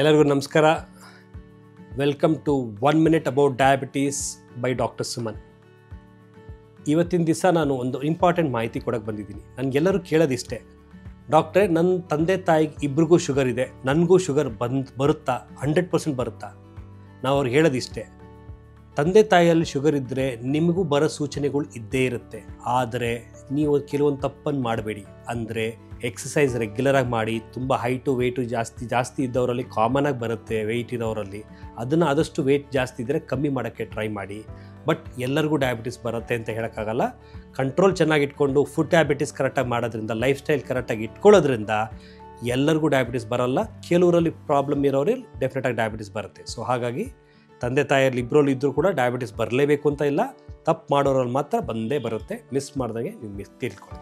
ಎಲ್ಲರಿಗೂ ನಮಸ್ಕಾರ. Welcome to 1 minute about diabetes by doctor Suman. ಇವತ್ತಿನ ದಿವಸ ನಾನು ಒಂದು ಇಂಪಾರ್ಟೆಂಟ್ ಮಾಹಿತಿ ಕೊಡೋಕ್ಕೆ ಬಂದಿದ್ದೀನಿ. ನನಗೆಲ್ಲರೂ ಕೇಳೋದಿಷ್ಟೇ, ಡಾಕ್ಟ್ರೇ ನನ್ನ ತಂದೆ ತಾಯಿಗೆ ಇಬ್ರಿಗೂ ಶುಗರ್ ಇದೆ, ನನಗೂ ಶುಗರ್ ಬರುತ್ತಾ, 100% ಬರುತ್ತಾ? ನಾವು ಅವ್ರಿಗೆ ಹೇಳೋದಿಷ್ಟೇ, ತಂದೆ ತಾಯಿಯಲ್ಲಿ ಶುಗರ್ ಇದ್ದರೆ ನಿಮಗೂ ಬರೋ ಸೂಚನೆಗಳು ಇದ್ದೇ ಇರುತ್ತೆ. ಆದರೆ ನೀವು ಕೆಲವೊಂದು ತಪ್ಪನ್ನು ಮಾಡಬೇಡಿ. ಅಂದರೆ ಎಕ್ಸಸೈಸ್ ರೆಗ್ಯುಲರಾಗಿ ಮಾಡಿ. ತುಂಬ ಹೈಟು ವೆಯ್ಟು ಜಾಸ್ತಿ ಇದ್ದವರಲ್ಲಿ ಕಾಮನಾಗಿ ಬರುತ್ತೆ, ವೆಯ್ಟ್ ಇರೋರಲ್ಲಿ. ಅದನ್ನು ಆದಷ್ಟು ವೆಯ್ಟ್ ಜಾಸ್ತಿ ಇದ್ದರೆ ಕಮ್ಮಿ ಮಾಡೋಕ್ಕೆ ಟ್ರೈ ಮಾಡಿ. ಬಟ್ ಎಲ್ಲರಿಗೂ ಡಯಾಬಿಟಿಸ್ ಬರುತ್ತೆ ಅಂತ ಹೇಳೋಕ್ಕಾಗಲ್ಲ. ಕಂಟ್ರೋಲ್ ಚೆನ್ನಾಗಿ ಇಟ್ಕೊಂಡು ಫುಡ್ ಹ್ಯಾಬಿಟಿಸ್ ಕರೆಕ್ಟಾಗಿ ಮಾಡೋದ್ರಿಂದ, ಲೈಫ್ ಸ್ಟೈಲ್ ಕರೆಕ್ಟಾಗಿ ಇಟ್ಕೊಳ್ಳೋದ್ರಿಂದ ಎಲ್ಲರಿಗೂ ಡಯಾಬಿಟಿಸ್ ಬರೋಲ್ಲ. ಕೆಲವರಲ್ಲಿ ಪ್ರಾಬ್ಲಮ್ ಇರೋರಲ್ಲಿ ಡೆಫಿನೆಟಾಗಿ ಡಯಾಬಿಟಿಸ್ ಬರುತ್ತೆ. ಸೊ ಹಾಗಾಗಿ ತಂದೆ ತಾಯಿಯಲ್ಲಿ ಇಬ್ಬರಲ್ಲಿ ಇದ್ದರೂ ಕೂಡ ಡಯಾಬಿಟಿಸ್ ಬರಲೇಬೇಕು ಅಂತ ಇಲ್ಲ. ತಪ್ಪು ಮಾಡೋರಲ್ಲಿ ಮಾತ್ರ ಬಂದೇ ಬರುತ್ತೆ. ಮಿಸ್ ಮಾಡ್ದಂಗೆ ನೀವು ತಿಳ್ಕೊಳ್ಳಿ.